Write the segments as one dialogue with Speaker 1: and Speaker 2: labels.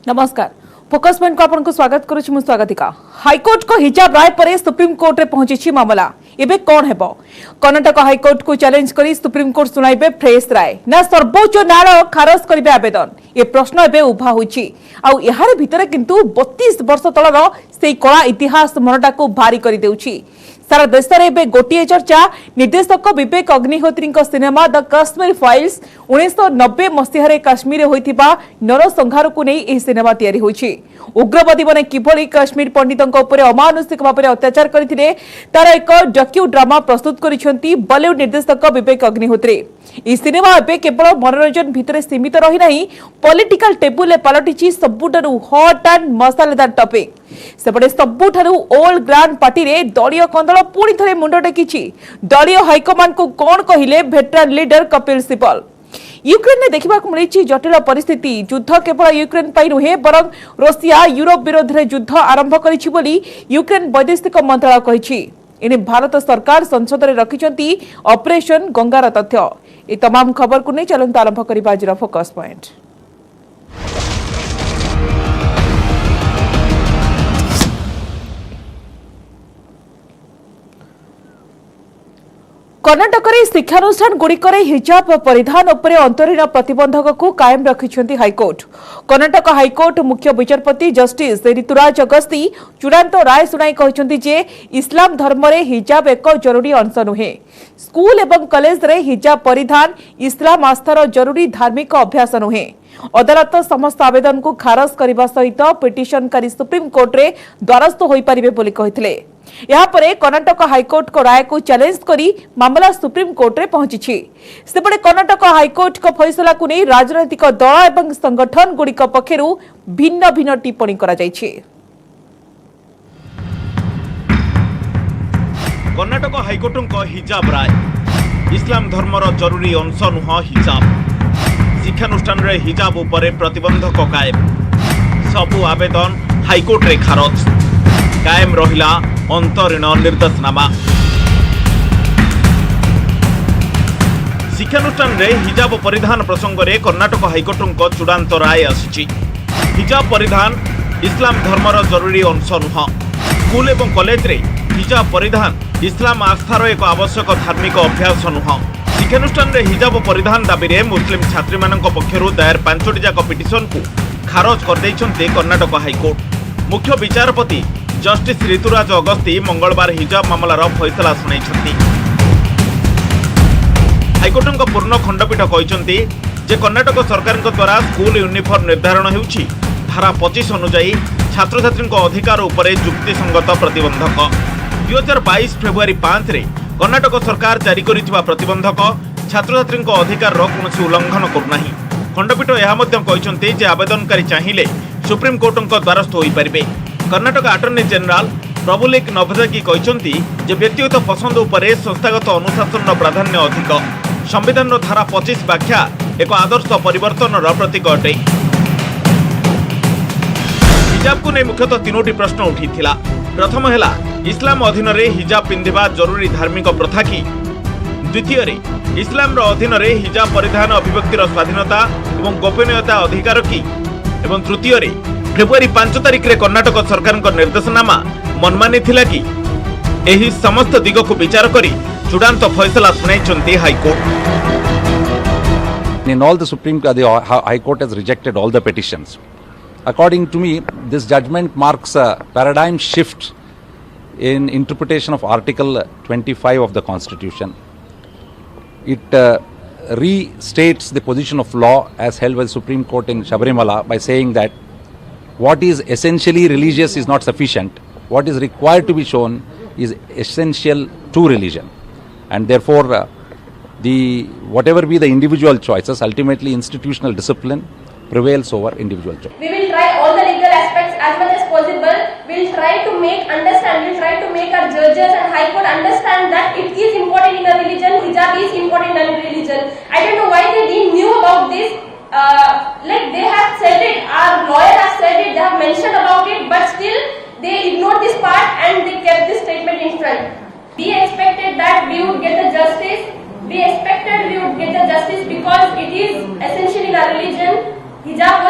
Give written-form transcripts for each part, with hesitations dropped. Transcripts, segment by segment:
Speaker 1: नमस्कार focus point को आपको स्वागत करुछि मु स्वागतिका। हाईकोर्ट को हिजाब राय पर सुप्रीम कोर्ट रे पहुंची मामला एबे कौन हेबो? कर्नाटक हाईकोर्ट को चैलेंज करी सुप्रीम कोर्ट सुनाइबे फ्रेश राय ना सर्वोच्च न्यायालय खारज करिबे आवेदन? ए प्रश्न एबे उभा होइछि। आउ एहार भितरे किंतु 32 वर्ष तलर सेई कला इतिहास मनटा को भारी करि देउछि। सारा देश में गोटे चर्चा निर्देशक Vivek Agnihotri cinema the Kashmir files 1990 मसीह काश्मीर होइथिबा नरसंहार को नहीं यह सिनेमा तैयारी होइछि। उग्रवादी माने किभली काश्मीर पंडितों उपर अमानुषिक भाव में अत्याचार करथिले तार एक डॉक्यू ड्रामा प्रस्तुत करिसेंती बॉलीवुड निर्देशक विवेक अग्निहोत्री। यह सिनेमा एबे केवल मनोरंजन भितर सीमित रही नहीं, पॉलिटिकल टेबुल पलटिछि सबुठारु हॉट एंड मसालेदार टॉपिक। सेपटे सबुठारु ओल्ड ग्रांड पार्टी रे दलीय कंदल पुणी थरे मुंड टेकिछि। दलीय हाईकमांड को कौन कहिले वेटरान लीडर कपिल सिब्बल। यूक्रेन में देखा मिली जटिल परिस्थिति। युद्ध केवल यूक्रेन पर नुहे बरं रशिया यूरोप विरोध में युद्ध आरंभ करिछि बोली यूक्रेन वैदेशिक मंत्रालय कहिछि। इने भारत सरकार संसद में रखिछंती ऑपरेशन गंगार तथ्य। ए तमाम खबर को नहीं चलंत आरंभ करिबा आजिर फोकस पॉइंट। कर्नाटक शिक्षानुष्ठान गुड़िक हिजाब परिधान उपर अंतरीण प्रतिबंधक को कायम रखिछंती हाईकोर्ट। कर्नाटक हाईकोर्ट मुख्य विचारपति जस्टिस ऋतुराज अगस्ती चूड़ांत राय सुनाई कहते जे इस्लाम धर्म रे हिजाब एक जरूरी अंश नुहे। स्कूल एवं कॉलेज रे हिजाब परिधान इस्लाम आस्थार जरूरी धार्मिक अभ्यास नुहे। अदालत समस्त आवेदन को खारज करने सहित पिटिशनकारी सुप्रीम कोर्ट रे द्वारस्थ होई परिबे बोली कहिथिले। यहाँ पर कर्नाटक हाईकोर्ट को राय को चैलेंज करी मामला सुप्रीम कोर्ट रे पहुंची। सेपटे कर्नाटक हाईकोर्ट को फैसला को नहीं राजनैतिक दल एवं संगठन गुड़िक पक्षरु भिन्न भिन्न टिप्पणी करा जायछि।
Speaker 2: कर्नाटक हाईकोर्ट हिजाब राय इस्लाम धर्मर जरूरी अंश नुह हिजाब। शिक्षानुष्ठान रे हिजाब उपरे प्रतिबंधक कायम। सबु आवेदन हाईकोर्ट रे खारज। कायम रहिला अंतरीण निर्देशनामा। शिक्षानुष्ठान रे हिजाब परिधान प्रसंग में कर्नाटक हाईकोर्ट चूड़ांत राय आसी। हिजाब परिधान इस्लाम धर्मर जरूरी अंश नुह। स्कूल एवं कॉलेज रे हिजाब परिधान इस्लाम आस्थार एक आवश्यक धार्मिक अभ्यास नुह। शिक्षानुष्ठान रे हिजाब परिधान दाबी रे मुस्लिम छात्री मानक पक्षरु दायर 5टी जाक पिटिशन को खारज कर दैछन्ते कर्नाटक हाईकोर्ट। मुख्य विचारपति जस्टिस ऋतुराज अगस्ती मंगलवार हिजाब मामलार फैसला सुनाइछन्ति। हाईकोर्ट पूर्ण खंडपीठ कहते जे कर्नाटक सरकार द्वारा स्कूल यूनिफॉर्म निर्धारण हेउछि धारा 25 अनुसार छात्र छात्री अधिकार उपरे युक्तिसंगत प्रतिबंधक। 2022 फेब्रुआरी 5 रे कर्नाटक सरकार जारी करिथिबा प्रतिबंधक छात्र छात्री अधिकार कौन उल्लंघन करुनाही। खंडपीठ यह कहते जे आवेदनकारी चाहिए सुप्रीम कोर्ट द्वारस्थ हो पारे। कर्नाटक अटर्नी जनरल प्रभुलिक नवजागी कहते जे व्यक्तिगत पसंद उपरे संस्थागत अनुशासन प्राधान्य अधिक। संविधान धारा 25 व्याख्या एक आदर्श परिवर्तन प्रतीक अटे। हिजाब को नहीं मुख्यतः 3टी प्रश्न उठीथिला। प्रथम है इस्लाम अधीन रे हिजाब पिंधिबा जरूरी धार्मिक प्रथा कि? द्वितीय इस्लाम अधीन रे हिजाब परिधान अभिव्यक्तिर स्वाधीनता एवं गोपनीयता अधिकार कि? एवं तृतीय फेब्रुआरी 5 तारिख रे कर्नाटक सरकार निर्देशनामा मनमानी थिला कि? एही समस्त दिग को विचार करी चूड़ांत फैसला सुनाइछन्ती high court.
Speaker 3: In all the High Court has rejected all the petitions. According to me, this judgment marks a paradigm shift in interpretation of Article 25 of the Constitution. It restates the position of law as held by the Supreme Court in Sabarimala by saying that what is essentially religious is not sufficient. What is required to be shown is essential to religion. And therefore, whatever be the individual choices, ultimately institutional discipline prevails over individual choice.
Speaker 4: We will try all the legal aspects as much as possible. We will try to make our judges and High Court understand that it is important in a religion, hijab is important in a religion. I don't know why they didn't knew about this. Like they have said it, our lawyer has said it, they have mentioned about it, but still they ignored this part and they kept this statement in front. We expected that we would get the justice. Because it is essentially in our religion. Hijab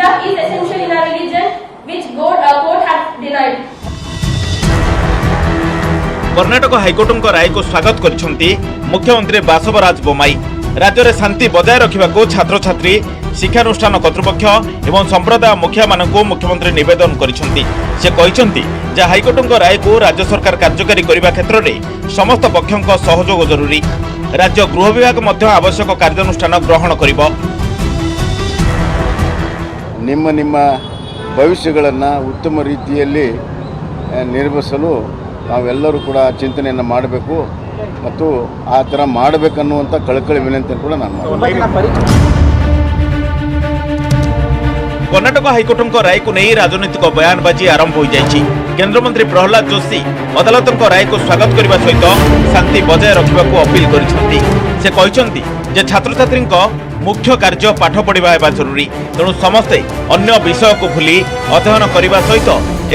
Speaker 4: hijab is essential in our religion, which court had denied.
Speaker 2: Karnataka high court राय को स्वागत करिसेंती मुख्यमंत्री बासवराज बोम्मई। राज्य में शांति बजाय रखा छात्र छात्री शिक्षानुष्ठान कर्तृपक्ष एवं संप्रदाय मुखिया मानक मुख्यमंत्री निवेदन करिसेंती। से कहिसेंती जे हाइकोर्ट राय को राज्य सरकार कार्यकारी करने क्षेत्र में समस्त पक्षों सहयोग जरूरी। राज्य गृह विभाग मध्य आवश्यक कार्यानुष्ठान ग्रहण करिबो।
Speaker 5: ನಿಮ್ಮ ಭವಿಷ್ಯಗಳನ್ನು ಉತ್ತಮ ರೀತಿಯಲ್ಲಿ ನಿರ್ವಹಿಸಲು ನಾವೆಲ್ಲರೂ ಕೂಡ ಚಿಂತನೆಯನ್ನು ಮಾಡಬೇಕು ಮತ್ತು ಆ ಥರ ಮಾಡಬೇಕನ್ನುವಂಥ ಕಳಕಳಿ ವಿನಂತಿಯನ್ನು ಕೂಡ ನಾನು ಮಾಡ್ತೀನಿ।
Speaker 2: कर्णाटक हाइकोर्ट राय को नहीं राजनीतिक बयानबाजी आरंभ हो जाएगी। केंद्र मंत्री प्रहलाद जोशी अदालत राय को स्वागत करने सहित शांति बजाय रखा अपील करिसेंती। से कहिसेंती जे छात्र छात्री मुख्य कार्य पाठ पढ़ा हेबा जरूरी, तेणु समस्ते अन्य विषय को भूली अध्ययन करने सहित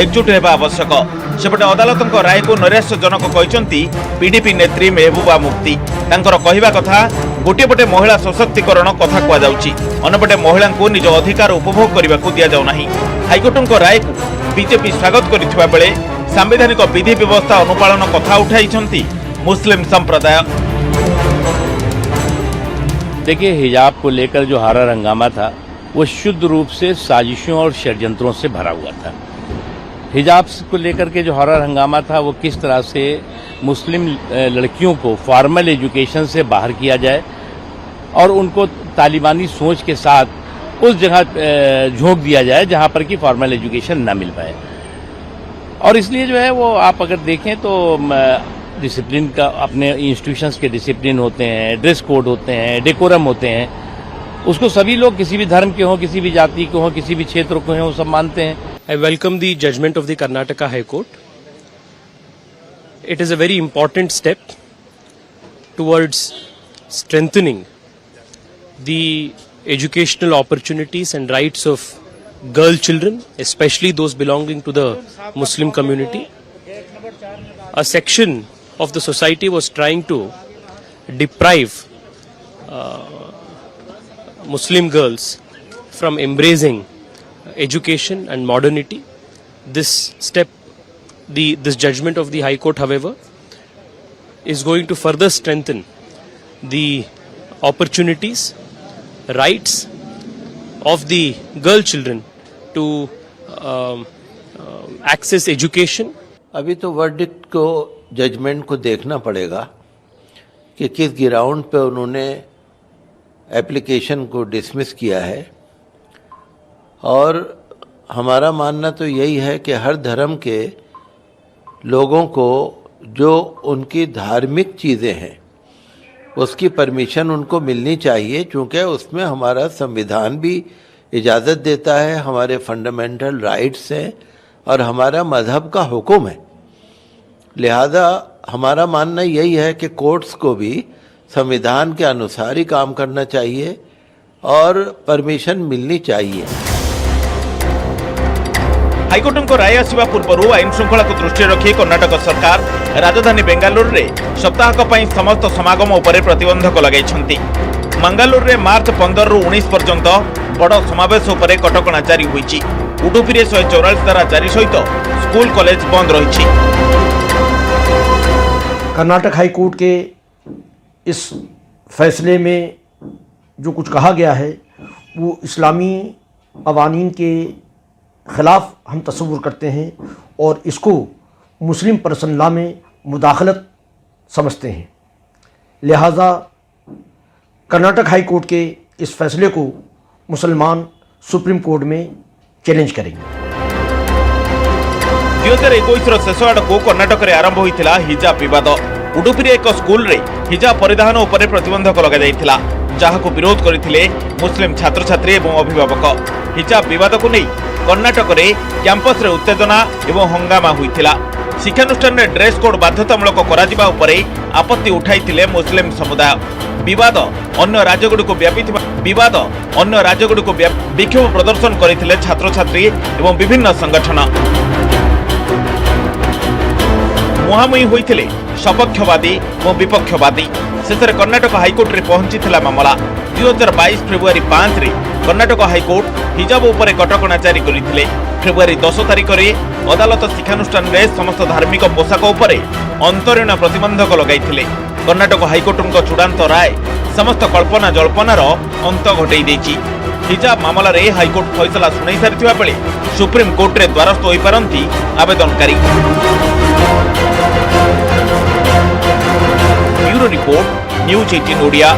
Speaker 2: एकजुट होगा आवश्यक। सेपटे अदालत राय को नैराश्यजनक कहिसेंती पीडीपी नेत्री महबूबा मुफ्ती। तांकर कहिबा कथा गोटे पटे महिला सशक्तिकरण कथा कह जाउची, अन्यपटे महिला को निज अधिकार उपभोग करने को दिया जाउ नाही। हाइकोर्ट राय को बीजेपी स्वागत करिथिबा बेले संवैधानिक विधि व्यवस्था अनुपालन कथा उठाइछंती मुस्लिम संप्रदाय।
Speaker 6: देखिए, हिजाब को लेकर जो हारा हंगामा था वो शुद्ध रूप से साजिशों और षड्यंत्रों से भरा हुआ था। हिजाब को लेकर के जो हारा हंगामा था वो किस तरह से मुस्लिम लड़कियों को फॉर्मल एजुकेशन से बाहर किया जाए और उनको तालिबानी सोच के साथ उस जगह झोंक दिया जाए जहां पर कि फॉर्मल एजुकेशन ना मिल पाए। और इसलिए जो है वो आप अगर देखें तो डिसिप्लिन का, अपने इंस्टीट्यूशंस के डिसिप्लिन होते हैं, ड्रेस कोड होते हैं, डेकोरम होते हैं, उसको सभी लोग किसी भी धर्म के हों, किसी भी जाति के हों, किसी भी क्षेत्र के हों, सब मानते हैं।
Speaker 7: I welcome the judgment of the Karnataka High Court. It is a very important step towards strengthening the educational opportunities and rights of girl children, especially those belonging to the Muslim community. A section of the society was trying to deprive Muslim girls from embracing education and modernity. This step, this judgment of the High Court, however, is going to further strengthen the opportunities, rights of the girl children to access education.
Speaker 8: अभी तो verdict को, judgement को देखना पड़ेगा कि किस ground पे उन्होंने एप्लीकेशन को डिसमिस किया है। और हमारा मानना तो यही है कि हर धर्म के लोगों को जो उनकी धार्मिक चीज़ें हैं उसकी परमिशन उनको मिलनी चाहिए, क्योंकि उसमें हमारा संविधान भी इजाज़त देता है, हमारे फंडामेंटल राइट्स हैं और हमारा मजहब का हुक्म है। लिहाजा हमारा मानना यही है कि कोर्ट्स को भी संविधान के अनुसार ही काम करना चाहिए और परमिशन मिलनी चाहिए।
Speaker 2: हाइकोर्ट राय आसवा पूर्व आईन श्रृंखला को दृष्टि रखी कर्नाटक सरकार राजधानी बेंगालुरु रे सप्ताहक पई समस्त समागम उपरे प्रतिबंधक लगाइछंती। मंगालुरु रे मार्च 15 रु 19 पर्यंत बड़ समावेश उपरे कटकणा जारी होईची। उडुपी रे 144 धारा जारी सहित स्कूल कॉलेज बंद रहिछि।
Speaker 9: कर्नाटक हाई कोर्ट के इस फैसले में जो कुछ कहा गया है वो इस्लामी कवानीन के ख़िलाफ़ हम तस्वुर करते हैं और इसको मुस्लिम पर्सनल लॉ में मुदाखलत समझते हैं। लिहाजा कर्नाटक हाई कोर्ट के इस फैसले को मुसलमान सुप्रीम कोर्ट में चैलेंज करेंगे।
Speaker 2: 2021 शेष आड़क कर्नाटक में आरंभ होता हिजाब विवाद। उडुपी एक स्कूल रे हिजाब परिधान उपर प्रतिबंधक लगा जहां विरोध करते मुस्लिम छात्र छात्री और अभिभावक। हिजाब विवाद को नहीं कर्नाटक रे कैंपस रे उत्तेजना एवं हंगामा होइथिला। शिक्षानुष्ठान रे ड्रेस कोड बाध्यतामूलक कराजिबा उपरे आपत्ति उठाइथिले मुस्लिम समुदाय। विवाद अन्य राज्यगुड़िक विक्षोभ प्रदर्शन करथिले छात्र छात्री एवं विभिन्न संगठन। मुहांमुही होइथिले सपक्षवादी और विपक्षवादी। शेष कर्नाटक हाइकोर्ट रे पहुंची मामला 2022 फेब्रुआरी 5 रे कर्नाटक हाइकोर्ट हिजाब उपरे कटकणा जारी करथिले। फेब्रुआरी 10 तारिख में अदालत शिक्षानुष्ठान में समस्त धार्मिक पोशाक उपरे अंतरीण प्रतिबंधक लगाइथिले। कर्णाटक हाइकोर्ट चूड़ांत राय समस्त कल्पना जल्पनार अंत घटई देछि। हिजाब मामला रे हाइकोर्ट फैसला सुनाई सारिथिबा बेले सुप्रीम कोर्ट रे द्वारस्थ होई पारंती आवेदनकारी। Bureau report, news 18 Odia.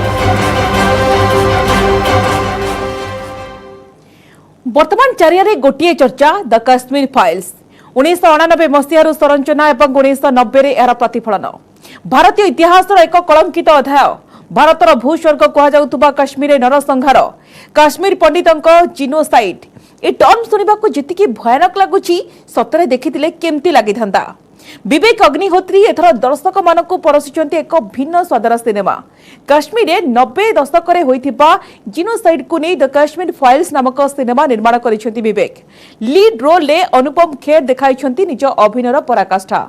Speaker 1: वर्तमान चारियारे गोटिए चर्चा द काश्मीर फाइल्स। 1989 मसीहार संरचना और 1990 यार प्रतिफलन। भारतीय इतिहास एक कलंकित अध्याय। भारतर भूस्वर्ग कहुवा काश्मीर नरसंहार, काश्मीर पंडितों जिनोसाइड। ए टर्म शुणा जी भयानक लगुच सतरे देखी केमती लगी था। विवेक अग्निहोत्री एथर दर्शक मानक परसुचंती एक भिन्न स्वादर सिनेमा। काश्मीर 90 दशक जिनोसाइड को नहीं द काश्मीर फाइल्स नामक सिनेमा निर्माण करिसेंती विवेक। लीड रोल ले अनुपम खेर देखाइछंती निज अभिनयर पराकाष्ठा।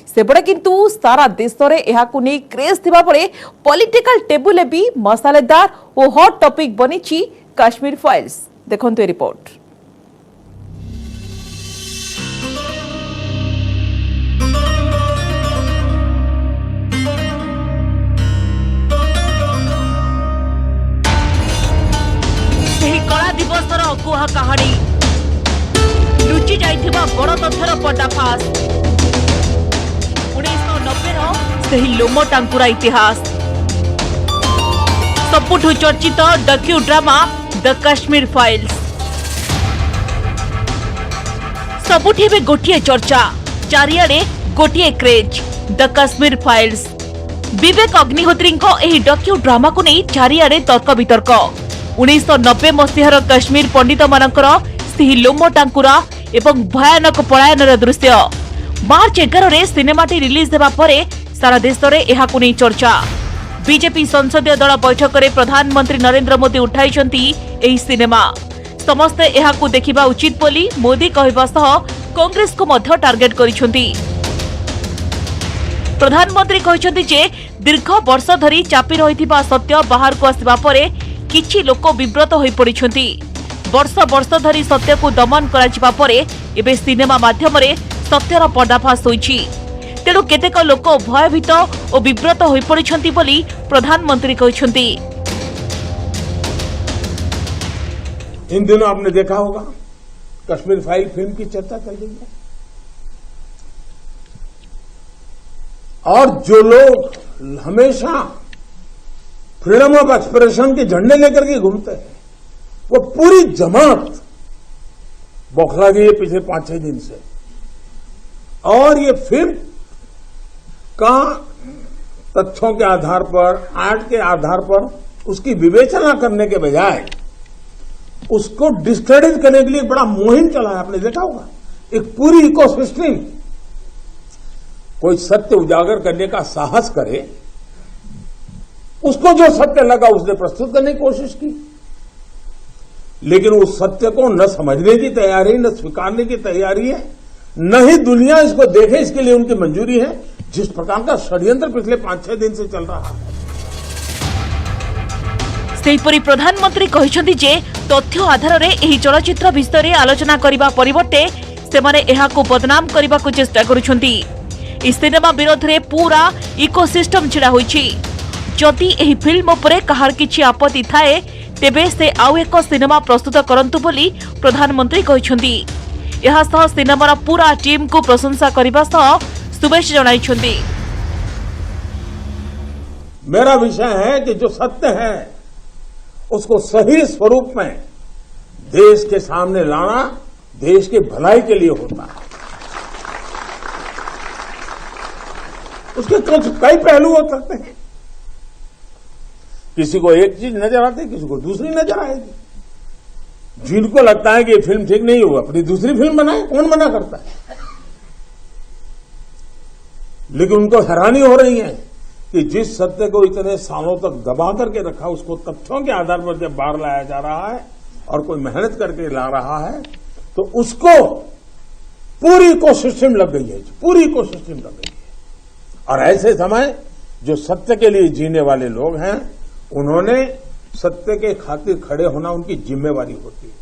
Speaker 1: सेबडे किंतु सारा देश रे एहाकु नहीं क्रेज थिबा परे पॉलिटिकल टेबुल भी मसालेदार और हॉट टॉपिक बनिछि काश्मीर फाइल्स। देखंतु रिपोर्ट। कला दिवसर अगुहा कहानी लुचि जाइथिबा बड़ तथ्यर पर्दाफाश। 1990 सही लोम टांकुरा इतिहास। सबुठु चर्चित डक्यू ड्रामा द काश्मीर फाइल्स। सबुठी बे गोटिए चर्चा, चारियाडे गोटिए craze the Kashmir files. Vivek Agnihotri एही डक्यू ड्रामा को नहीं चारियाडे तर्क वितर्क। 1990 मसीहार काश्मीर पंडित मानकर ସେହି ଲୋମ ଟାଙ୍କୁରା ଏବଂ ଭୟାନକ ପଳାୟନର ଦୃଶ୍ୟ। ମାର୍ଚ୍ଚ 11 ସିନେମାଟି ରିଲିଜ ହେବା ପରେ ସାରା ଦେଶରେ ଏହାକୁ ନେଇ ଚର୍ଚ୍ଚା। ବିଜେପି ସଂସଦୀୟ ଦଳ ବୈଠକରେ ପ୍ରଧାନମନ୍ତ୍ରୀ ନରେନ୍ଦ୍ର ମୋଦି ଉଠାଇଛନ୍ତି ଏହି ସିନେମା। ସମସ୍ତେ ଏହାକୁ ଦେଖିବା ଉଚିତ ବୋଲି ମୋଦି କହିବା ସହ କଂଗ୍ରେସକୁ ମଧ୍ୟ ଟାର୍ଗେଟ କରିଛନ୍ତି। ପ୍ରଧାନମନ୍ତ୍ରୀ କହିଛନ୍ତି ଯେ ଦୀର୍ଘ ବର୍ଷ ଧରି ଚାପି ରହିଥିବା ସତ୍ୟ ବାହାରକୁ ଆସିବା ପରେ किछि लोक विब्रत होई पड़िछंती। वर्ष वर्ष धरी सत्य को दमन कराजिबा परे एबे सिनेमा माध्यम रे सत्यर पर्दाफाश होईछि। तेणु केतेक लोक भयभीत और विब्रत होई पड़िछंती बोली प्रधानमंत्री कहछंती।
Speaker 10: इन दिनों आपने देखा होगा कश्मीर फाइल फिल्म की चर्चा चल रही है और जो लोग हमेशा फ्रीडम ऑफ एक्सप्रेशन के झंडे लेकर के घूमते हैं वो पूरी जमात बौखला गई है पिछले 5-6 दिन से। और ये फिल्म का तथ्यों के आधार पर, आर्ट के आधार पर उसकी विवेचना करने के बजाय उसको डिस्क्रेडिट करने के लिए बड़ा मुहिम चला है। आपने देखा होगा एक पूरी इकोसिस्टम कोई सत्य उजागर करने का साहस करे, उसको जो सत्य लगा उसने प्रस्तुत करने की कोशिश की, लेकिन उस सत्य को न समझने की तैयारी, न स्वीकारने की तैयारी है, न ही दुनिया इसको देखे इसके लिए उनकी मंजूरी है। जिस प्रकार का षड्यंत्र पिछले 5-6 दिन से चल रहा है।
Speaker 1: सेहिपरि प्रधानमंत्री कहिसंती जे तथ्य आधार रे एही चलचित्र विषय रे आलोचना करिबा परिवर्ते सेमाने एहाको बदनाम करिबा को चेष्टा करूछंती। ई सिनेमा विरोध रे पूरा इकोसिस्टम छिड़ा होईछि। जदि एही फिल्म उपरे कहार किछि आपत्ति थाए तेबे से आउ एक सिनेमा प्रस्तुत करंतु बोली प्रधानमंत्री कहिसंती। एहा सह सिनेमार पूरा टीम को प्रशंसा करिबा सह शुभेच्छा जणाइछंती।
Speaker 10: मेरा विषय है कि जो सत्य है उसको सही स्वरूप में देश के सामने लाना देश की भलाई के लिए होता है। उसके कुछ कई पहलू हो सकते हैं। किसी को एक चीज नजर आती है, किसी को दूसरी नजर आएगी। जिनको लगता है कि ये फिल्म ठीक नहीं होगा अपनी दूसरी फिल्म बनाए, कौन मना करता है? लेकिन उनको हैरानी हो रही है कि जिस सत्य को इतने सालों तक दबा करके रखा उसको तथ्यों के आधार पर जब बाहर लाया जा रहा है और कोई मेहनत करके ला रहा है तो उसको पूरी इकोसिस्टम लग गई है, पूरी इकोसिस्टम लग गई है। और ऐसे समय जो सत्य के लिए जीने वाले लोग हैं उन्होंने सत्य के खातिर खड़े होना उनकी जिम्मेवारी होती है।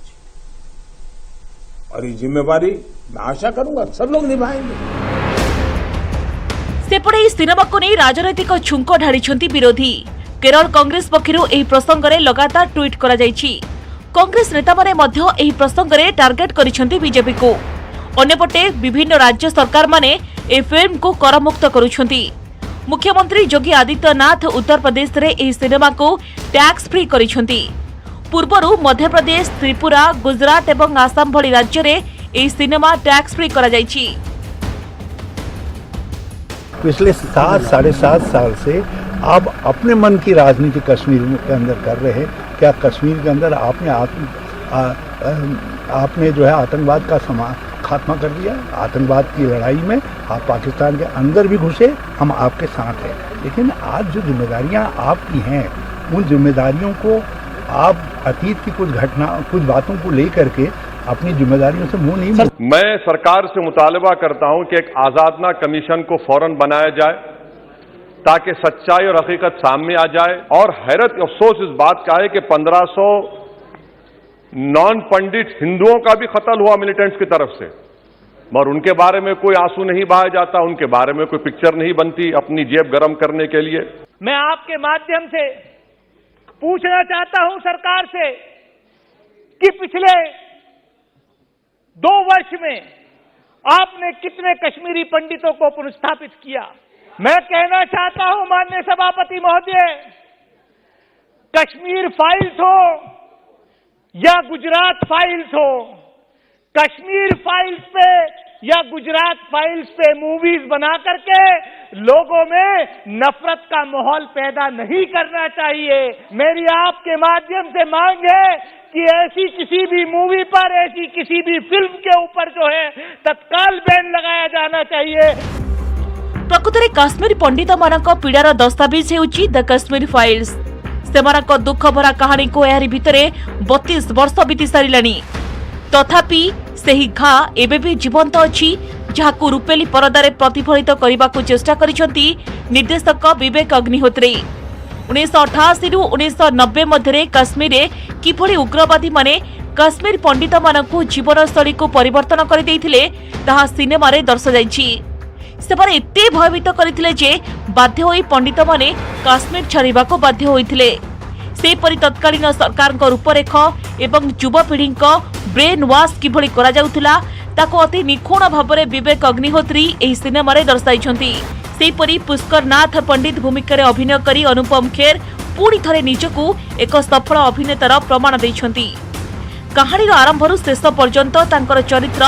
Speaker 10: और ये जिम्मेवारी मैं आशा करूंगा सब लोग निभाएंगे।
Speaker 1: सेपटे ଏହି ସିନେମାକୁ ନେଇ ରାଜନୈତିକ ଛୁଙ୍କ ଢାଳିଛନ୍ତି ବିରୋଧୀ। କେରଳ କଂଗ୍ରେସ ପକ୍ଷରୁ ଏହି ପ୍ରସଙ୍ଗରେ ଲଗାତାର ଟ୍ୱିଟ୍ କରାଯାଇଛି। କଂଗ୍ରେସ ନେତାମାନେ ମଧ୍ୟ ଏହି ପ୍ରସଙ୍ଗରେ ଟାର୍ଗେଟ କରିଛନ୍ତି ବିଜେପିକୁ। ଅନ୍ୟପଟେ ବିଭିନ୍ନ ରାଜ୍ୟ ସରକାରମାନେ ଏହି ଫିଲ୍ମକୁ କରମୁକ୍ତ କରୁଛନ୍ତି। मुख्यमंत्री योगी आदित्यनाथ उत्तर प्रदेश रे ଏହି सिनेमाକୁ टैक्स फ्री କରିଛନ୍ତି। पूर्वरु मध्य प्रदेश, त्रिपुरा, गुजरात एवं आसाम भली राज्य रे ଏହି सिनेमा टैक्स फ्री करा जायछि।
Speaker 11: पिछले 7-7.5 साल से आप अपने मन की राजनीति कश्मीर के अंदर कर रहे हैं। क्या कश्मीर के अंदर आपने जो है आतंकवाद का खात्मा कर दिया? आतंकवाद की लड़ाई में आप पाकिस्तान के अंदर भी घुसे, हम आपके साथ हैं। लेकिन आज जो जिम्मेदारियां आपकी हैं, उन जिम्मेदारियों को आप अतीत की कुछ बातों को लेकर के अपनी जिम्मेदारियों से मुंह नहीं मोड़।
Speaker 12: मैं सरकार से मुतालबा करता हूं कि एक आजादना कमीशन को फौरन बनाया जाए ताकि सच्चाई और हकीकत सामने आ जाए। और हैरत अफसोस इस बात का है कि 1500 नॉन पंडित हिंदुओं का भी कत्ल हुआ मिलिटेंट्स की तरफ से, मगर उनके बारे में कोई आंसू नहीं बहाया जाता, उनके बारे में कोई पिक्चर नहीं बनती अपनी जेब गर्म करने के लिए।
Speaker 13: मैं आपके माध्यम से पूछना चाहता हूं सरकार से कि पिछले 2 वर्ष में आपने कितने कश्मीरी पंडितों को पुनर्स्थापित किया। मैं कहना चाहता हूं माननीय सभापति महोदय, कश्मीर फाइल्स हो या गुजरात फाइल्स हो, कश्मीर फाइल्स पे या गुजरात फाइल्स पे मूवीज बना करके लोगों में नफरत का माहौल पैदा नहीं करना चाहिए। मेरी आपके माध्यम से मांग है कि ऐसी किसी भी मूवी पर, ऐसी किसी भी फिल्म के ऊपर जो है तत्काल बैन लगाया जाना चाहिए।
Speaker 1: प्रकृत में काश्मीर पंडित मानक पीड़ार दस्तावेज हेउछि द कश्मीर फाइल्स। सेमानक दुख भरा कहानी को यारी भितरे 32 वर्ष बीती सारिलानी। तथापि सेही घा एबे भी जीवंत अछि, जहाकु रुपेली परदारे प्रतिफलित करबाकू चेष्टा करिसंती निर्देशक विवेक अग्निहोत्री। 1988 रु 1990 मध्यरे काश्मीर रे किभली उग्रवादी माने काश्मीर पंडित मानकू जीवनशैली को परिवर्तन कर देइथिले ताहा सिनेमा रे दर्शाଯାଇଛି। सेमाने एते भयभीत करथिले जे बाध्य होई पंडित माने काश्मीर छाड़िबाको बाध्य होइथिले। सेपरि तत्कालीन सरकार रूपरेख एवं युवपीढ़ी ब्रेन वाश किभली करा जाउथिला ताको अति निखुण भाबरे विवेक अग्निहोत्री एही सिनेमा रे दर्शाइछंती। सेपरि पुष्कर नाथ पंडित भूमिका रे अभिनय करी अनुपम खेर पुणी थरे निजकू एक सफल अभिनेतार प्रमाण दैछंती। कहानीर आरंभरू शेष पर्यंत तांकर चरित्र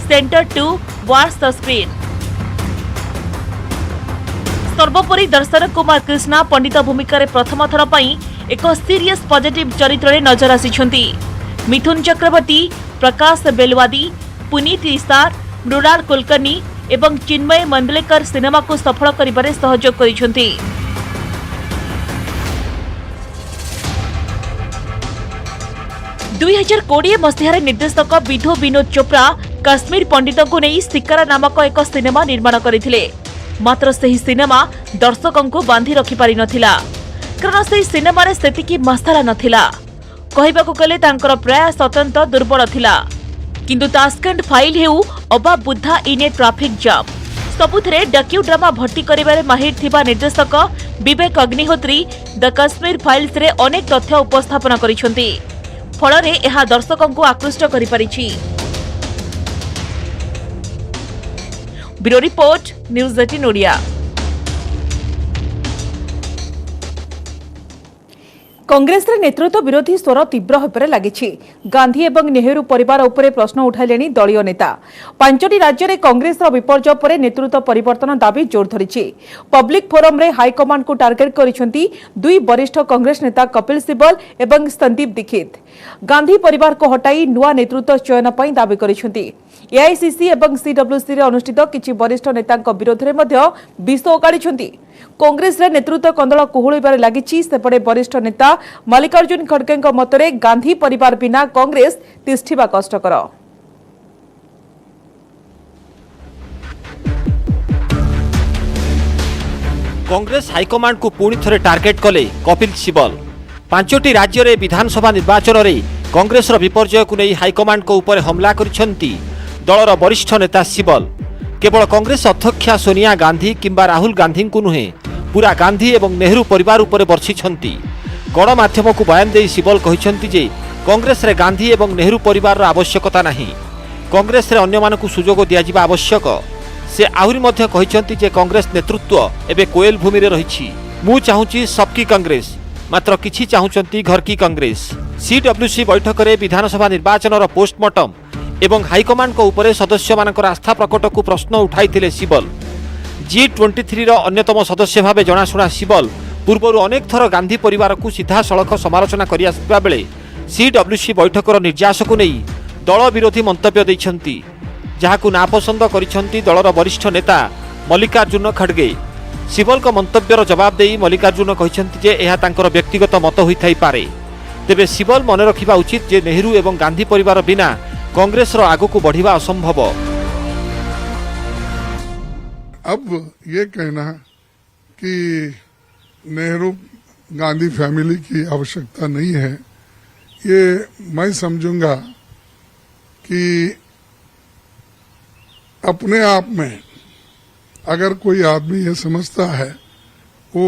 Speaker 1: centre to watch the screen. सर्वोपरि दर्शन कुमार कृष्णा पंडित भूमिका रे प्रथम थर पई एक सीरियस पॉजिटिव चरित्र रे नजर आसिछंती। मिथुन चक्रवर्ती, प्रकाश बेलवादी, पुनीत इसार, मृणाल कुलकर्णी एवं चिन्मय मंडलेकर सिनेमा को सफल करिबारे सहयोग करिछंती। दुई 2020 मसीहार निर्देशक विधु विनोद चोप्रा काश्मीर पंडित को नहीं शिकारा नामक एक सिनेमा निर्माण करथिले। मात्र सही सिनेमा दर्शकों को बांधि रखि पारि नथिला, कारण सही सिनेमा रे सेतिकी मसाला नथिला। कहबाकू गले तांकर प्रयास अत्यंत दुर्बल थिला। किंतु तास्केंड फाइल हेउ अबा बुद्धा इन ए ट्राफिक जाम सबुथरे डक्यू ड्रामा भर्ती करिबारे माहिर थिबा निर्देशक विवेक अग्निहोत्री द कश्मीर फाइल्स रे अनेक तथ्य उपस्थापन करिसंती। फलरे एहा दर्शकों को आकृष्ट करि परिछि। Bureau report, news 18 Odia. Congress रे नेतृत्व विरोधी स्वर तीव्र होबारे लागिछि। गांधी एवं नेहरू परिवार उपरे प्रश्न उठाइलेनी दलीय नेता। 5टी राज्य रे कांग्रेस रो विपर्जय परे नेतृत्व परिवर्तन दाबी जोर धरिछि। पब्लिक फोरम रे हाईकमांड को टार्गेट करिसंती 2 वरिष्ठ कांग्रेस नेता कपिल सिब्बल एवं संदीप दीक्षित। गांधी परिवार को हटाई नुआ नेतृत्व चयन पई दाबी करिसंती। एआईसीसी एवं सीडब्ल्यूसी रे अनुष्ठित किछि वरिष्ठ नेतांक विरोध रे मध्य विष ओगाळिसंती। कांग्रेस रे नेतृत्व कंदळ कुहुळिबारे लागिछि। सेपटे वरिष्ठ नेता मल्लिकार्जुन खड़गेଙ୍କ मतरे गांधी परिवार बिना कांग्रेस तिष्ठिबा कष्टकर।
Speaker 14: कांग्रेस हाईकमांड को पुणी थरे टार्गेट कले कपिल सिब्बल। 5टी राज्य रे विधानसभा निर्वाचन रे कांग्रेस विपर्जय को नहीं हाईकमांड को ऊपर हमला करिसेंती दलर वरिष्ठ नेता सिबल। केवल कांग्रेस अध्यक्षा सोनिया गांधी किंबा राहुल गांधी को नुहे पूरा गांधी एवं नेहरू परिवार उपर बर्षिछंती। गणमाध्यम को बयान दे सिबल कहिसेंती जे कांग्रेस रे गांधी एवं नेहरू परिवार आवश्यकता नहीं, कांग्रेस रे अन्य मानकु सुजोग दिया जिबा आवश्यक। से आहुरी मध्य कहिसेंती जे कांग्रेस नेतृत्व एबे कोयल भूमि रे रहिछि। मु चाहूची सबकी कांग्रेस, मात्र किछि चाहूचंती घर की कांग्रेस। सीडब्ल्यूसी बैठक रे विधानसभा निर्वाचन पोस्टमार्टम एवं हाईकमांड को ऊपर सदस्य मानकर आस्था प्रकट को प्रश्न उठाइथिले सिबल। G23 रो अन्यतम सदस्य भावे जनाशुना सिबल पूर्वर अनेक थर गांधी परिवार को सीधा सड़क समालोचना करि आसुवा बेले सीडब्ल्यूसी बैठकर निर्यास को नहीं दल विरोधी मंतव्य दैछंती, जहाकु नापसंद करिसेंती दलर वरिष्ठ नेता मल्लिकार्जुन खड़गे। सिबल को मंतव्यर जवाब देई मल्लिकार्जुन कहिसेंती जे एहा तांकर व्यक्तिगत मत होइथाई पारे, तेबे सिबल मन रखिबा उचित जे नेहरू एवं गांधी परिवार बिना कांग्रेस रो आगु को बढ़िबा असंभव।
Speaker 15: अब ये कहना कि नेहरू गांधी फैमिली की आवश्यकता नहीं है, ये मैं समझूंगा कि अपने आप में अगर कोई आदमी ये समझता है वो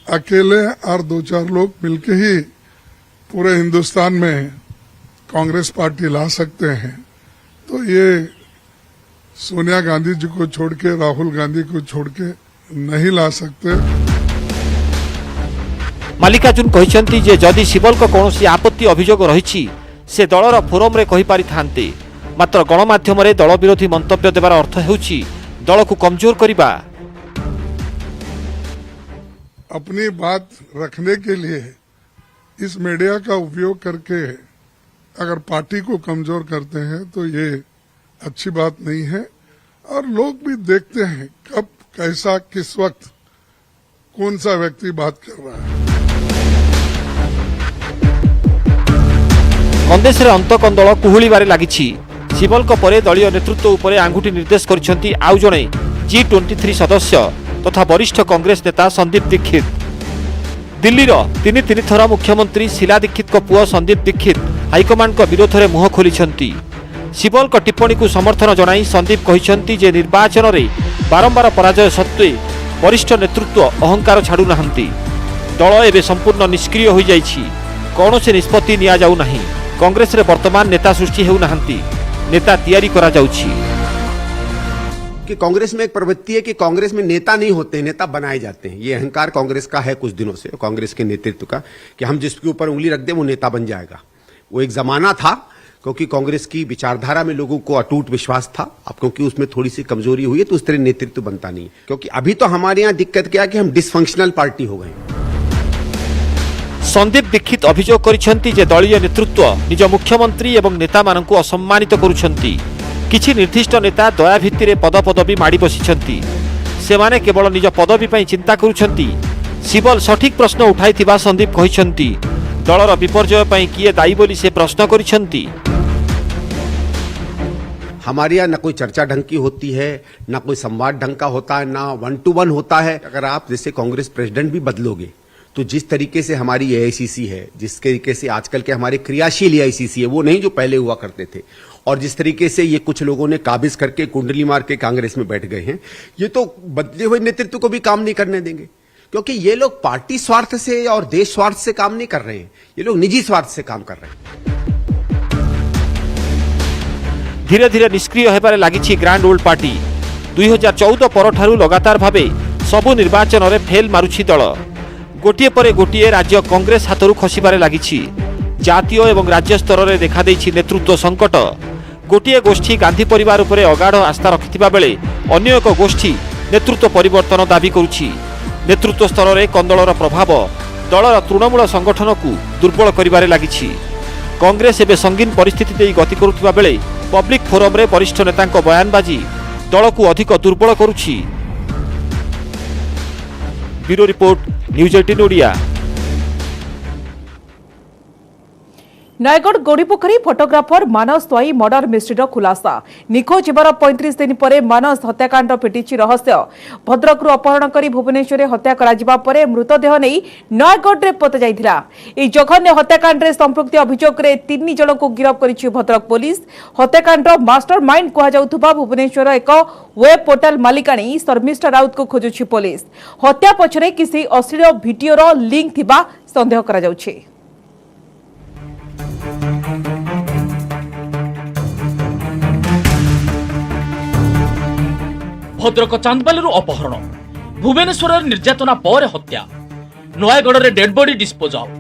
Speaker 15: अकेले और दो चार लोग मिलके ही पूरे हिंदुस्तान में कांग्रेस पार्टी ला सकते हैं, तो ये सोनिया गांधी जी को छोड़ के राहुल गांधी को छोड़ के नहीं ला सकते।
Speaker 14: मल्लिकार्जुन कहिसेंती जे जदि सिबल को कौनसी आपत्ति अभियोग रहिछि से दलर फोरम रे कहि पारि थांते, मात्र गणमाध्यम रे दल विरोधी मंतव्य देवार अर्थ हेउछि दल को कमजोर करिबा।
Speaker 15: अपनी बात रखने के लिए इस मीडिया का उपयोग करके अगर पार्टी को कमजोर करते हैं तो ये अच्छी बात नहीं है, और लोग भी देखते हैं कब कैसा किस वक्त कौन सा व्यक्ति बात कर रहा है।
Speaker 14: कांग्रेस रे अंतकंदल कुहुलिबारे लागिछि। सिबल को परे दलीय नेतृत्व उपरे आंगुठी निर्देश करिसेंती आउ जणे G23 सदस्य तथा वरिष्ठ कांग्रेस नेता संदीप दीक्षित। दिल्ली रो तीन थर मुख्यमंत्री शीला दीक्षित को पुआ संदीप दीक्षित हाईकमांड को विरोध में मुह खोलिछंती। सिबल को टिप्पणी को समर्थन जणाई संदीप कहिसेंती जे निर्वाचन रे बारंबार पराजय सत्वे वरिष्ठ नेतृत्व अहंकार छाड़ू नाहंती। दल एबे संपूर्ण निष्क्रिय हो जाइछि, कौनसी निष्पत्ति निया जाउ नाही। कांग्रेस रे वर्तमान नेता सृष्टि हेउ नाहंती, नेता तैयारी करा जाउछि।
Speaker 16: कि कांग्रेस में एक प्रवृत्ति है कि कांग्रेस में नेता नहीं होते, नेता बनाए जाते हैं। ये अहंकार कांग्रेस का है कुछ दिनों से, कांग्रेस के नेतृत्व का, कि हम जिसके ऊपर उंगली रख दें वो नेता बन जाएगा। वो एक जमाना था क्योंकि कांग्रेस की विचारधारा में लोगों को अटूट विश्वास था। अब क्योंकि उसमें थोड़ी सी कमजोरी हुई है तो उस तरह नेतृत्व बनता नहीं, क्योंकि अभी तो हमारे यहाँ दिक्कत क्या है कि हम डिसफंक्शनल पार्टी हो गए।
Speaker 14: संदीप दीक्षित अभियोग करिसेंती जे दलीय नेतृत्व निज मुख्यमंत्री एवं नेता मानकु असम्मानित करुछंती। किछि निर्दिष्ट नेता दया भित्तिरे पदपदवी माड़ी बसिछंती, सेमाने केवल निज पदवी पई चिंता करुछंती। सिबल सठिक प्रश्न उठाइथिबा संदीप कहिसेंती। दलर विपर्जय पई किए दायी बोली से प्रश्न करिसेंती।
Speaker 16: हमारे यहाँ न कोई चर्चा ढंग की होती है, न कोई संवाद ढंग का होता है, ना 1-to-1 होता है। अगर आप जैसे कांग्रेस प्रेसिडेंट भी बदलोगे तो जिस तरीके से हमारी AICC है, जिस तरीके से आजकल के हमारे क्रियाशील AICC है, वो नहीं जो पहले हुआ करते थे, और जिस तरीके से ये कुछ लोगों ने काबिज करके कुंडली मार के कांग्रेस में बैठ गए हैं, ये तो बदले हुए नेतृत्व को भी काम नहीं करने देंगे। क्योंकि ये लोग पार्टी स्वार्थ से और देश स्वार्थ से काम नहीं कर रहे हैं, ये लोग निजी स्वार्थ से काम कर रहे हैं।
Speaker 14: धीरे धीरे निष्क्रिय हेबारे लागिछि ग्रांड ओल्ड पार्टी। 2014 परठारु लगातार भावे सबु निर्वाचन रे फेल मारुछि दल। गोटिए परे गोटिए राज्य कांग्रेस हाथरू खसिबारे लागिछि। जातीय एवं राज्य स्तर में देखा देछि नेतृत्व संकट। गोटिए गोष्ठी गांधी परिवार उपरे अगाढ़ आस्था रखिथिबा बेले अन्य एक गोष्ठी नेतृत्व परिवर्तन दाबी करुछि। नेतृत्व स्तर में कंदलर प्रभाव दलर तृणमूल संगठन को दुर्बल करिबारे लागिछि। कांग्रेस एबे संगीन परिस्थिति देई गति करुथिबा बेले पब्लिक फोरम रे वरिष्ठ नेतांको बयानबाजी दल को अधिक दुर्बल करुछि। Bureau report news 18 Odia.
Speaker 1: Nayagarh Godipokhari photographer Manas Swain murder मिस्ट्रीर खुलासा निखोज हेबार 35 दिन पर मानस हत्याकांड पिटिछि रहस्य भद्रकरू अपहरण कर भुवनेश्वर हत्या करा परे मृतदेह नहीं नयगढ़ में पोता जाइथिला। एही जघन्य हत्याकांड रे संपृक्ति अभियोग रे 3 जन को गिरफ्त करिछि भद्रक पुलिस। हत्याकांड मास्टरमाइंड कहा जाउथबा भुवनेश्वर एक वेब पोर्टाल मालिकाणी शर्मिष्ठा राउत को खोजुछि पुलिस। हत्या पछरे किसी अश्लील भिडियोर लिंक थिबा संदेह करा जाउछि।
Speaker 17: भद्रक चांदबाली अपहरण भुवनेश्वर निर्यातना पर हत्या नयगढ़ में डेड बॉडी डिस्पोजल।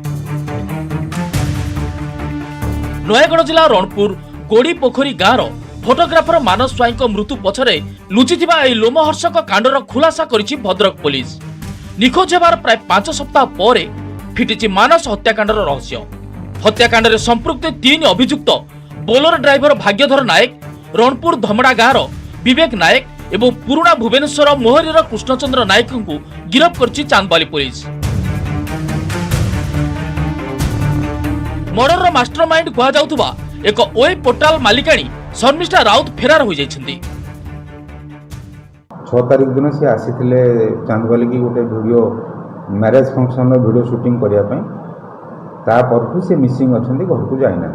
Speaker 17: नयगढ़ जिला रणपुर गोड़ी पोखरी गाँव फोटोग्राफर मानस स्वाई मृत्यु पछरे लुचिथिबा एही लोमहर्षक कांडर खुलासा करिछि भद्रक पुलिस। निखोज हेबार प्राय 5 सप्ताह पर फिटिछि मानस हत्याकांडर रहस्य। हत्याकांड में संपृक्त 3 अभियुक्त बोलेरो ड्राइवर भाग्यधर नायक, रणपुर धमड़ा गाँव विवेक नायक एवं पुराणा भुवनेश्वर मोहरीर कृष्णचंद्र नायक को गिरफ्त करछि चांदबाली पुलिस। मर्डर मास्टरमाइंड कहा जाउथबा एक वेब पोर्टाल मालिकाणी शर्मिष्ठा राउत फेरार हो जाइछन्ती।
Speaker 18: 6 तारिख दिन से आसीथिले चांदबाली की गोटे video marriage function video shooting करिया पई ता परठू से मिसिंग अछन्ती घर को जाइना।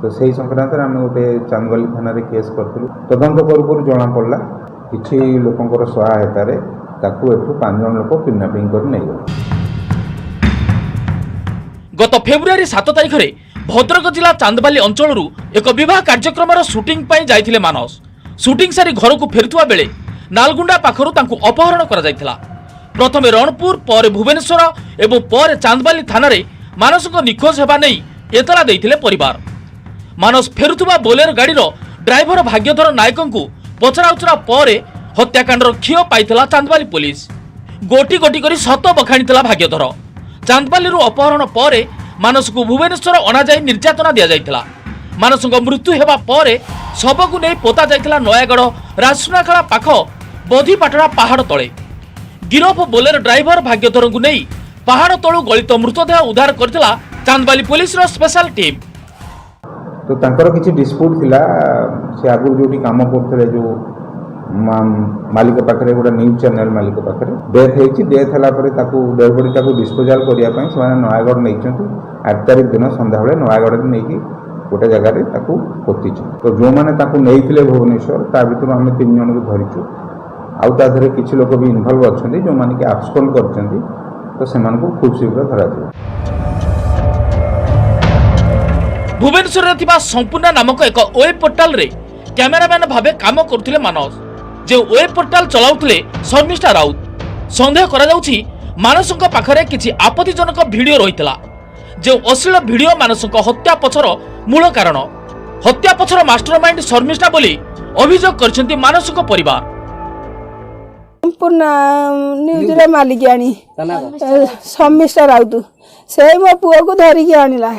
Speaker 18: तो सही संक्रांत आम गोटे चांदबाली थाना रे केस करथिलु। तदंत करू जना पड़ला किछि लोकंकर सहायता रे ताकू एठू 5 जन लोक किडनैपिंग कर नै गले।
Speaker 17: गत फेब्रुआरी 7 तारिख रे भद्रक जिला चांदबाली अंचल एक विवाह कार्यक्रम शूटिंग पाई जाइथिले मानस। शूटिंग सारी घर को फेरुवा बेले नालगुंडा पाखरु तांकु अपहरण करा जाइथिला। प्रथमे रणपुर पर भुवनेश्वर एवं पर चांदबाली थाना रे मानस को निखोज हेबा नै एतला दैथिले परिवार। मानस फेरुवा बोलेरो गाड़ीर ड्राइवर भाग्यधर नायक को पचराउचरा पर हत्याकांडर क्षीय पाइथिला चांदबाली पुलिस। गोटी गोटी करी सत बखाणीथिला भाग्यधर। चांदबाली अपहरण पर मानस को भुवनेश्वर अणाई निर्यातना दि जाइथिला। मानस मृत्यु हेबा पर शव को नहीं पोता जाइथिला नयगढ़ राजसुनाखेला पाख बधीपाटଣା पहाड़ तले। गिरफ बोलेरो ड्राइवर भाग्यधर को नहीं पहाड़ तलू गलित मृतदेह उद्धार करथिला चांदबाली पुलिस रो स्पेशल टीम।
Speaker 18: तो तांकर किछि डिस्प्यूट थिला से आगु जोटी काम करथले जो मालिक पाखरे गोटे न्यूज चैनल मालिक पाखरे डेथ हेछि। डेथ हला परे ताकू डेड बॉडी ताकू डिस्पोजल करिया पई से नयगढ़ नैचंती। 8 तारिख दिन संध्या बेले नयगढ़ नेकी गोटे जगह रे ताकू पोती। तो जो माने ताकू नेइथिले भुवनेश्वर ता भितर हम 3 जन को धरिछु। आउ ता धरे किछि लोक भी इन्वॉल्व अछंती जो माने कि एब्सकॉन्ड करछंती। तो सेमान को खूब शीघ्र धरा दियो।
Speaker 17: भुवनेश्वर में संपूर्ण नामक एक वेब पोर्टाल रे कैमेरामैन भावे काम करथिले मानस। जे वेब पोर्टाल चलाउथिले शर्मिष्ठा राउत। संदेह करा जाउछि मानसक पाखरे किछि आपत्तिजनक वीडियो रहितला। जे अश्लील वीडियो मानसक हत्या पछर मूल कारण। हत्या पछर मास्टरमाइंड शर्मिष्ठा बोली अभियोग करछन्ती मानसक परिवार।
Speaker 19: संपूर्ण न्यूज रे मालिकाणी शर्मिष्ठा राउत से मो पुओ को धरिकी आनिला।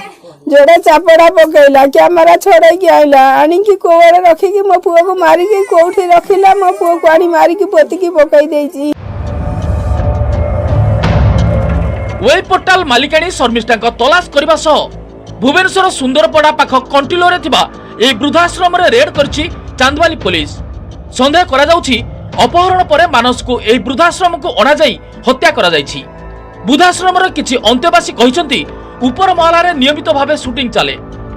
Speaker 19: जोड़े चापड़ा पकईला कैमेरा छोड़े आइला आणिकी कोड़े रखिकी मो पुओ को मारिकी कोठी रखिला। मो पुओ को आनी मारिकी पोतिकी पकई देइची।
Speaker 17: वेब पोर्टाल मालिकाणी शर्मिष्ठा तलाश करबा सह भुवनेश्वर सुंदरपड़ा पाख कंटिलोरे थिबा ए वृद्धाश्रम रे रेड करछि चांदबाली पुलिस। संदेह करा जाउछि अपहरण परे मानस को ए वृद्धाश्रम को अणा जाई हत्या करा जाइछि। वृद्धाश्रम रे किछि अंत्यवासी कहिसंती ऊपर महला रे नियमित भावे शूटिंग चले।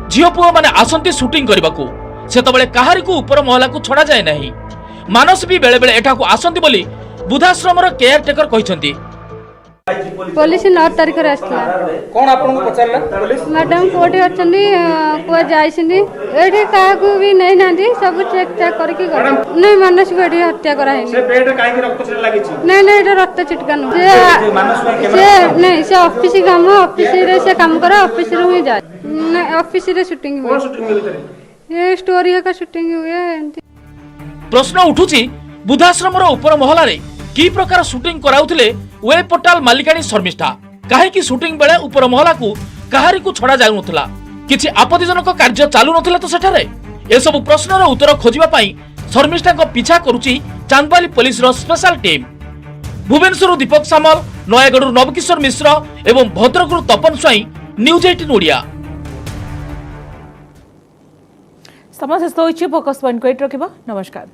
Speaker 17: झियो पुओ माने आसंती शूटिंग करबाकू सेतबेले काहारी को ऊपर महला को छड़ा जाय नाही। मानस भी बेले बेले एठा को आसंती बोली वृद्धाश्रम रे केयर टेकर कहिसंती।
Speaker 20: पुलिस 9 तारिख रे आस्ला
Speaker 21: कोन आपन को पचारला पुलिस
Speaker 20: मैडम कोठी अछनी को जाइसिनी एठी का को भी नहीं नांदी सब चेक करके गए। नहीं मानस को एठी हत्या करा है।
Speaker 21: से बेड काहे के रक्त छिट लागी छी?
Speaker 20: नहीं नहीं एटा रक्त छिटकानो से
Speaker 21: मानस को
Speaker 20: से नहीं से ऑफिस काम ऑफिस रे से काम करा ऑफिस रे ही जाए। नहीं ऑफिस रे शूटिंग हुए।
Speaker 21: कोन शूटिंग भीतर
Speaker 20: ये स्टोरी है का शूटिंग हुए।
Speaker 17: प्रश्न उठुची वृद्धाश्रम रो ऊपर महला रे की प्रकार शूटिंग कराउथिले वेब पोर्टाल मालिकाणी शर्मिष्ठा। काहे कि शूटिंग बेले ऊपर महला को काहारी को छड़ा जाउ नथला। किछि आपत्तिजनक कार्य चालू नथिला तो सेठारे। ए सब प्रश्नर उत्तर खोजिबा पई शर्मिष्ठा को पीछा करूची चांदबाली पुलिस रो स्पेशल टीम। भुवनेश्वर दीपक सामल, नयगढ़ नवकिशोर मिश्र एवं भद्रकरू तपन स्वाई, न्यूज 18 ओडिया।
Speaker 1: समस्त शेष होइछि फोकस पॉइंट को एट रखिबा। नमस्कार।